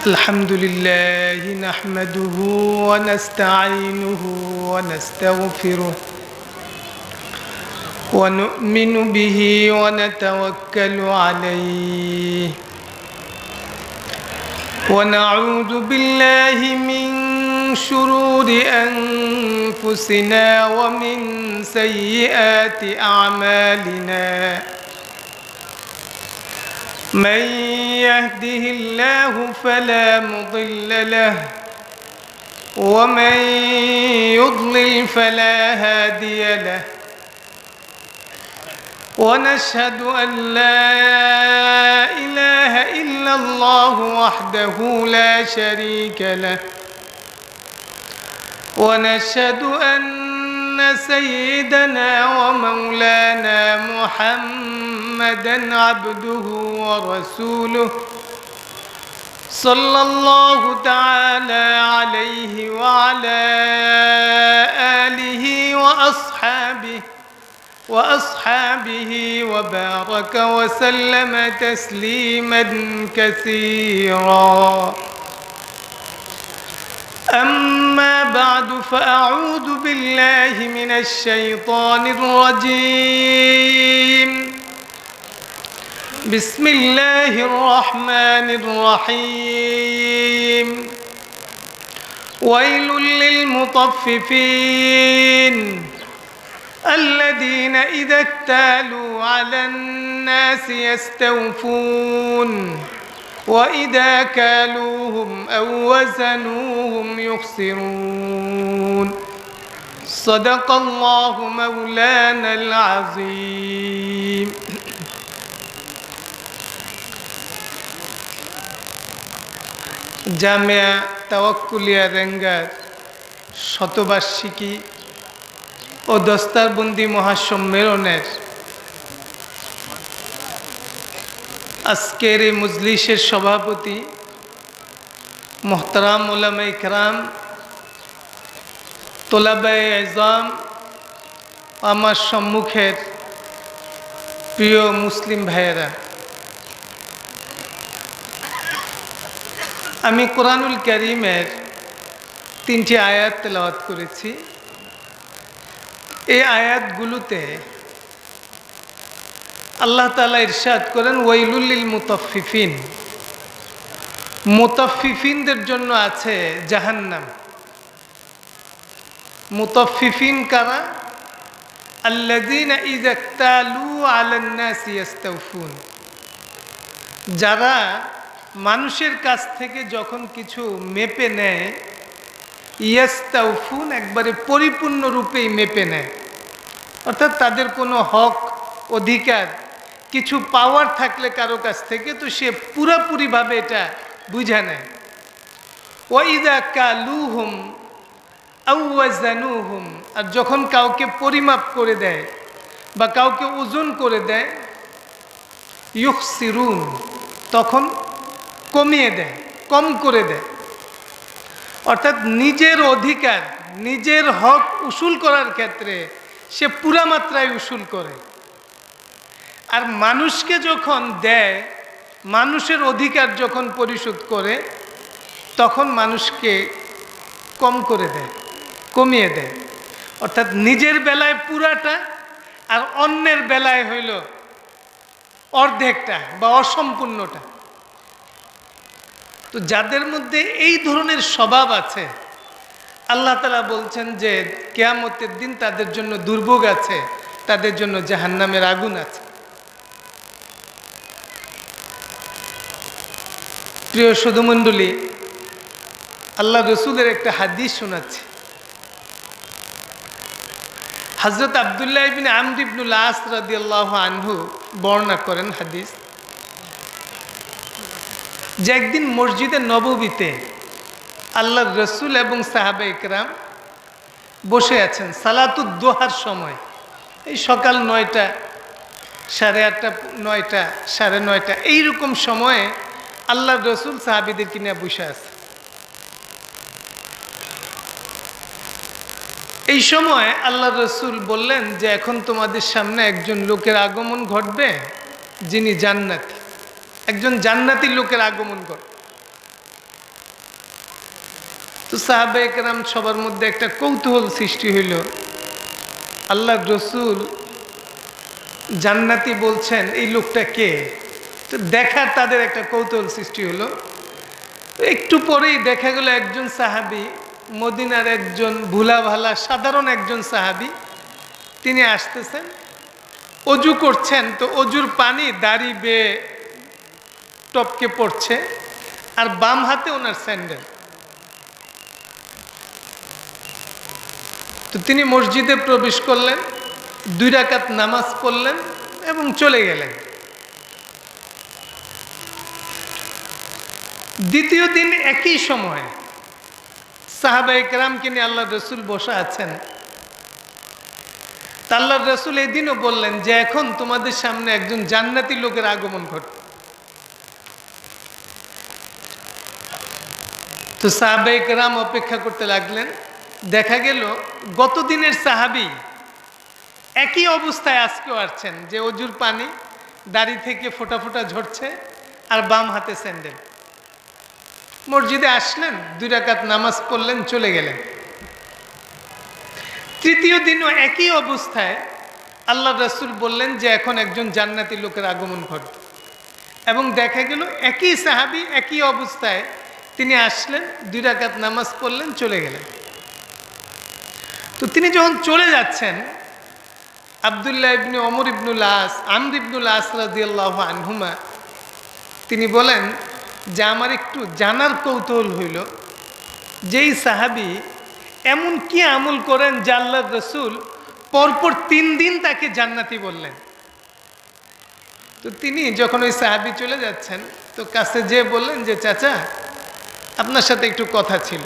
الحمد لله نحمده ونستعينه ونستغفره ونؤمن به ونتوكل عليه ونعوذ بالله من شرور أنفسنا ومن سيئات أعمالنا من يهده الله فلا مضل له ومن يضلل فلا هادي له ونشهد أن لا إله إلا الله وحده لا شريك له ونشهد أن سيدنا ومولانا محمدا عبده ورسوله صلى الله تعالى عليه وعلى آله وأصحابه وبارك وسلم تسليما كثيرا أما بعد فأعوذ بالله من الشيطان الرجيم بسم الله الرحمن الرحيم ويل للمطففين الذين إذا اكتالوا على الناس يستوفون وإذا كالوهم أو وزنوهم يخسرون صدق الله مولانا العظيم জামিয়া তাওয়াক্কুলিয়া রেঙ্গার শতবার্ষিকী ও দস্তারবন্দি মহাসম্মেলনের আজকের এই মজলিসের সভাপতি মোহতারাম উলামায়ে কেরাম, তোলাবায়ে আযম, আমার সম্মুখের প্রিয় মুসলিম ভাইয়েরা, আমি কোরআনুল কারীমের 3টি আয়াত তেলাওয়াত করেছি। এই আয়াতগুলোতে আল্লাহ তাআলা ইরশাদ করেন ওয়াইলুল লিল মুতাফফিফিন, মুতাফফিফিনদের জন্য আছে জাহান্নাম। মুতাফফিফিন কারা? আল্লাযীনা ইযা ইকতালু আলান নাসি ইস্তাওফুন, যারা মানুষের কাছ থেকে যখন কিছু মেপে নেয়, ইস্তাওফুন একবারে পরিপূর্ণ রূপেই মেপে নেয়, অর্থাৎ তাদের কোনো হক অধিকার কিছু পাওয়ার থাকলে কারো কাছ থেকে, তো সে পুরোপুরিভাবে এটা বুঝে নেয়। ওয়াইদা কালুহুম আও ওয়াজানুহুম, আর যখন কাউকে পরিমাপ করে দেয় বা কাউকে ওজন করে দেয়, ইউখসিরুন, তখন কমিয়ে দেয়, কম করে দেয়। অর্থাৎ নিজের অধিকার, নিজের হক উসুল করার ক্ষেত্রে সে পুরা মাত্রায় উসুল করে, আর মানুষকে যখন দেয়, মানুষের অধিকার যখন পরিশোধ করে, তখন মানুষকে কম করে দেয়, কমিয়ে দেয়। অর্থাৎ নিজের বেলায় পুরাটা আর অন্যের বেলায় হইল অর্ধেকটা বা অসম্পূর্ণটা। তো যাদের মধ্যে এই ধরনের স্বভাব আছে, আল্লাহ তাআলা বলছেন যে কিয়ামতের দিন তাদের জন্য দুর্ভোগ আছে, তাদের জন্য জাহান্নামের আগুন আছে। প্রিয় সুধীমণ্ডলী, আল্লাহ রসুলের একটা হাদিস শোনাচ্ছি। হযরত আব্দুল্লাহ ইবনে আমর ইবনুল আস রাদিয়াল্লাহু আনহু বর্ণনা করেন হাদিস, যে একদিন মসজিদে নববীতে আল্লাহর রসুল এবং সাহাবায়ে কেরাম বসে আছেন সালাতুদ দুহার সময়, এই সকাল 9টা, 8:30, 9টা, 9:30 এইরকম সময়ে আল্লাহর রসুল সাহাবীদেরকে নিয়ে বসে আছে। এই সময় আল্লাহ রসুল বললেন যে এখন তোমাদের সামনে একজন লোকের আগমন ঘটবে যিনি জান্নাতি, একজন জান্নাতি লোকের আগমন ঘটবে। সাহাবায়ে কেরাম সবার মধ্যে একটা কৌতূহল সৃষ্টি হইল, আল্লাহর রসুল জান্নাতি বলছেন, এই লোকটা কে? তো দেখার তাদের একটা কৌতূহল সৃষ্টি হলো। একটু পরেই দেখা গেল একজন সাহাবী, মদিনার একজন ভুলা ভালা সাধারণ একজন সাহাবী, তিনি আসতেছেন, অজু করছেন। তো অজুর পানি দাড়ি বেয়ে টপকে পড়ছে, আর বাম হাতে ওনার স্যান্ডেল। তো তিনি মসজিদে প্রবেশ করলেন, 2 রাকাত নামাজ পড়লেন এবং চলে গেলেন। দ্বিতীয় দিন একই সময়ে সাহাবায়ে কেরামকে নিয়ে আল্লাহর রসুল বসা আছেন। তা আল্লাহর রসুল এই দিনও বললেন যে এখন তোমাদের সামনে একজন জান্নাতি লোকের আগমন ঘটবে। তো সাহাবায়ে কেরাম অপেক্ষা করতে লাগলেন। দেখা গেল গত দিনের সাহাবী একই অবস্থায় আজকেও আসছেন, যে অজুর পানি দাড়ি থেকে ফোঁটা ফোঁটা ঝরছে আর বাম হাতে স্যান্ডেল। মসজিদে আসলেন, 2 রাকাত নামাজ পড়লেন, চলে গেলেন। তৃতীয় দিনও একই অবস্থায় আল্লাহ রাসূল বললেন যে এখন একজন জান্নাতি লোকের আগমন ঘটবে, এবং দেখা গেল একই সাহাবী একই অবস্থায় তিনি আসলেন, 2 রাকাত নামাজ পড়লেন, চলে গেলেন। তো তিনি যখন চলে যাচ্ছেন, আব্দুল্লাহ ইবনে ওমর ইবনুল আস, আমর ইবনুল আস রাদিয়াল্লাহু আনহুমা, তিনি বলেন যে আমার একটু জানার কৌতূহল হইল, যেই সাহাবী এমন কি আমল করেন যে আল্লাহর রাসূল পরপর 3 দিন তাকে জান্নাতি বললেন। তো তিনি যখন ওই সাহাবী চলে যাচ্ছেন, তো কাছে যেয়ে বললেন যে চাচা, আপনার সাথে একটু কথা ছিল।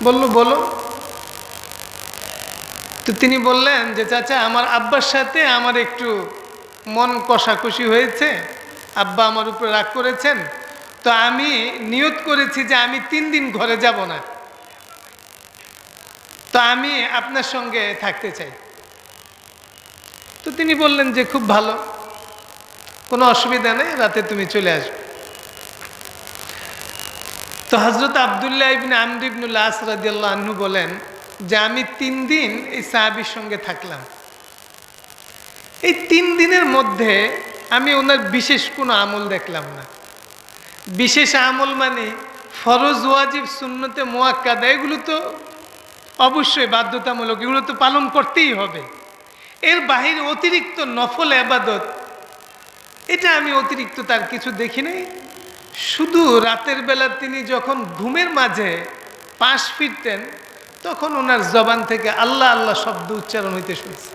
বলল বলো। তো তিনি বললেন যে চাচা, আমার আব্বার সাথে আমার একটু মন কষাকষি হয়েছে, আব্বা আমার উপর রাগ করেছেন। তো আমি নিয়ত করেছি যে আমি 3 দিন ঘরে যাব না, তো আমি আপনার সঙ্গে থাকতে চাই। তো তিনি বললেন যে খুব ভালো, কোনো অসুবিধা নেই, রাতে তুমি চলে আসবে। তো হযরত আব্দুল্লাহ ইবনে আমর ইবনুল আস রাদিয়াল্লাহু আনহু বলেন যে আমি 3 দিন এই সাহাবীর সঙ্গে থাকলাম। এই 3 দিনের মধ্যে আমি ওনার বিশেষ কোনো আমল দেখলাম না। বিশেষ আমল মানে ফরজ, ওয়াজিব, সুন্নতে মুআক্কাদা, এগুলো তো অবশ্যই বাধ্যতামূলক, এগুলো তো পালন করতেই হবে। এর বাহিরে অতিরিক্ত নফল ইবাদত, এটা আমি অতিরিক্ত তার কিছু দেখি নাই। শুধু রাতের বেলা তিনি যখন ঘুমের মাঝে পাশ ফিরতেন, তখন ওনার জবান থেকে আল্লাহ আল্লাহ শব্দ উচ্চারণ হইতে শুনছে।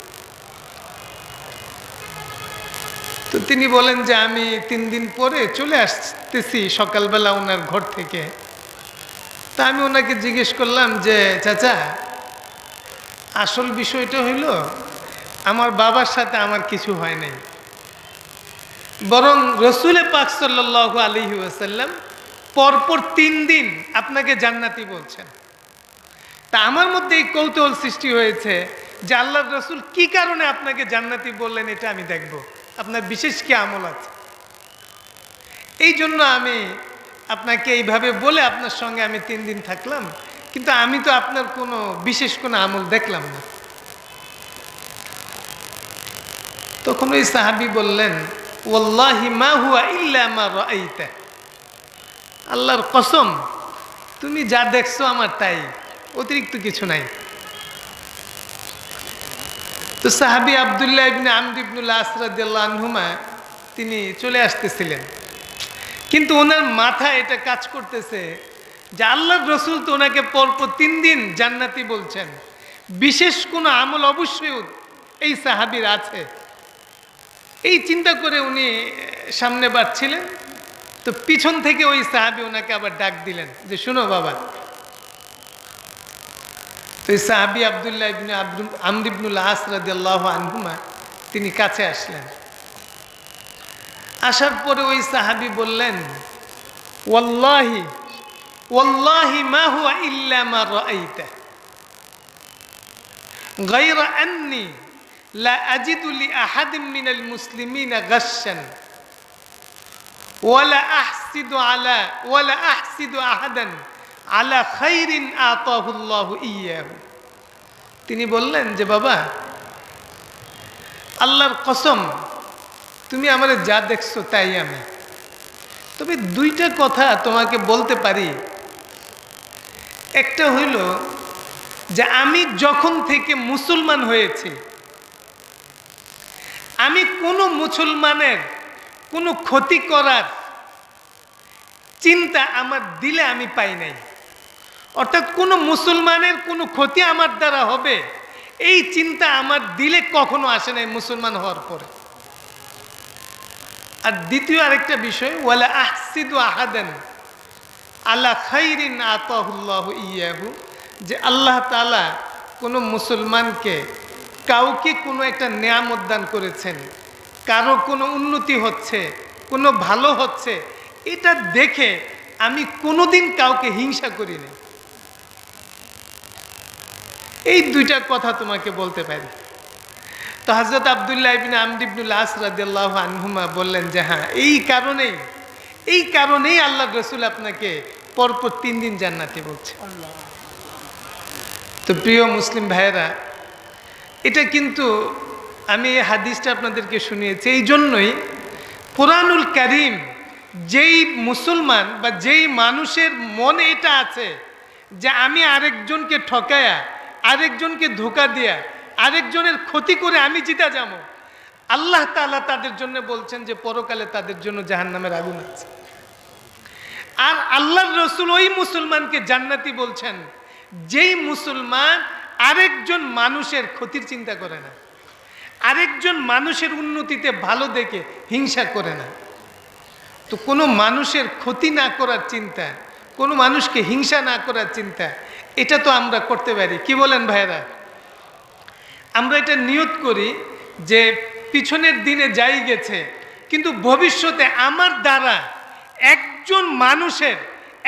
তো তিনি বলেন যে আমি 3 দিন পরে চলে আসতেছি সকালবেলা ওনার ঘর থেকে। তা আমি ওনাকে জিজ্ঞেস করলাম যে চাচা, আসল বিষয়টা হইল আমার বাবার সাথে আমার কিছু হয় নাই, বরং রসুল পাক সাল্লাল্লাহু আলাইহি ওয়াসাল্লাম পরপর 3 দিন আপনাকে জান্নাতি বলছেন। তা আমার মধ্যে এই কৌতূহল সৃষ্টি হয়েছে যে আল্লাহর রসুল কি কারণে আপনাকে জান্নাতি বললেন, এটা আমি দেখব, আপনার বিশেষ কি আমল আছে। এই জন্য আমি আপনাকে এইভাবে বলে আপনার সঙ্গে আমি 3 দিন থাকলাম, কিন্তু আমি তো আপনার কোনো বিশেষ কোনো আমল দেখলাম না। তখন ওই সাহাবী বললেন, ওয়াল্লাহি মা হুয়া ইল্লা মা রাআইতা, আল্লাহর কসম, তুমি যা দেখছো আমার তাই, অতিরিক্ত কিছু নাই। তো সাহাবী আব্দুল্লাহ ইবনে আমর ইবনুল আস রাদিয়াল্লাহু আনহুমা তিনি চলে আসতেছিলেন, কিন্তু ওনার মাথায় এটা কাজ করতেছে যে আল্লাহর রসুল তো ওনাকে পরপর 3 দিন জান্নাতি বলছেন, বিশেষ কোনো আমল অবশ্যই এই সাহাবীর আছে। এই চিন্তা করে উনি সামনে বাড়ছিলেন, তো পিছন থেকে ওই সাহাবী ওনাকে আবার ডাক দিলেন যে শুনো বাবা। তো এই সাহাবী আব্দুল্লাহ ইবনে আমর ইবনুল আস রাদিয়াল্লাহু আনহুমা তিনি কাছে আসলেন। আসার পরে ওই সাহাবী বললেন, ওয়াল্লাহি ওয়াল্লাহি মা হুয়া ইল্লা মা রাআইতা গায়রা আন্নী লা আজিদু লি আহাদিন মিনাল মুসলিমিনা গাশশান ওয়ালা আহসিদু আহাদান আলা খাইরিন আতাহুল্লাহু ইয়্যাহু। তিনি বললেন যে বাবা, আল্লাহর কসম, তুমি আমারে যা দেখছো তাই আমি। তবে দুইটা কথা তোমাকে বলতে পারি। একটা হইল যে আমি যখন থেকে মুসলমান হয়েছি, আমি কোনো মুসলমানের কোনো ক্ষতি করার চিন্তা আমার দিলে আমি পাই নাই। অর্থাৎ কোনো মুসলমানের কোনো ক্ষতি আমার দ্বারা হবে এই চিন্তা আমার দিলে কখনো আসে নাই মুসলমান হওয়ার পরে। আর দ্বিতীয় আরেকটা বিষয়, ওয়ালা আহসিদু আহাদান আলা খাইরিন আতাহুল্লাহু ইয়্যাহু, যে আল্লাহ তাআলা কোনো মুসলমানকে কাউকে কোনো একটা নেয়ামত দান করেছেন, কারো কোনো উন্নতি হচ্ছে, কোনো ভালো হচ্ছে, এটা দেখে আমি কোনোদিন কাউকে হিংসা করি না। এই দুইটা কথা তোমাকে বলতে পারি। তো হযরত আব্দুল্লাহ ইবনে আমর ইবনুল আস রাদিয়াল্লাহু আনহুমা বললেন যে হ্যাঁ, এই কারণেই আল্লাহর রাসূল আপনাকে পরপর 3 দিন জান্নাতে বলছে। তো প্রিয় মুসলিম ভাইয়েরা, এটা কিন্তু আমি এই হাদিসটা আপনাদেরকে শুনিয়েছি এই জন্যই, কোরআনুল কারীম যেই মুসলমান বা যেই মানুষের মনে এটা আছে যে আমি আরেকজনকে ঠকায়া, আরেকজনকে ধোঁকা দিয়া, আরেকজনের ক্ষতি করে আমি জিতা যাব, আল্লাহ তাআলা তাদের জন্য বলছেন যে পরকালে তাদের জন্য জাহান্নামের আগুন আছে। আর আল্লাহর রাসূল ওই মুসলমানকে জান্নাতি বলছেন যেই মুসলমান আরেকজন মানুষের ক্ষতির চিন্তা করে না, আরেকজন মানুষের উন্নতিতে ভালো দেখে হিংসা করে না। তো কোনো মানুষের ক্ষতি না করার চিন্তা, কোনো মানুষকে হিংসা না করার চিন্তা, এটা তো আমরা করতে পারি। কি বলেন ভাইরা? আমরা এটা নিয়ত করি যে পিছনের দিনে যাই গেছে, কিন্তু ভবিষ্যতে আমার দ্বারা একজন মানুষের,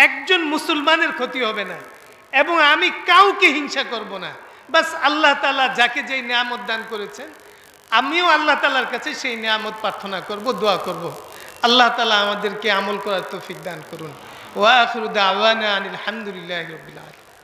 একজন মুসলমানের ক্ষতি হবে না, এবং আমি কাউকে হিংসা করব না। বাস আল্লাহ তাআলা যাকে যেই নিয়ামত দান করেছেন, আমিও আল্লাহ তাআলার কাছে সেই নিয়ামত প্রার্থনা করব, দোয়া করব। আল্লাহ তাআলা আমাদেরকে আমল করার তৌফিক দান করুন। ওয়া আখিরু দাওয়ানা আনিল হামদুলিল্লাহি রাব্বিল আলামিন।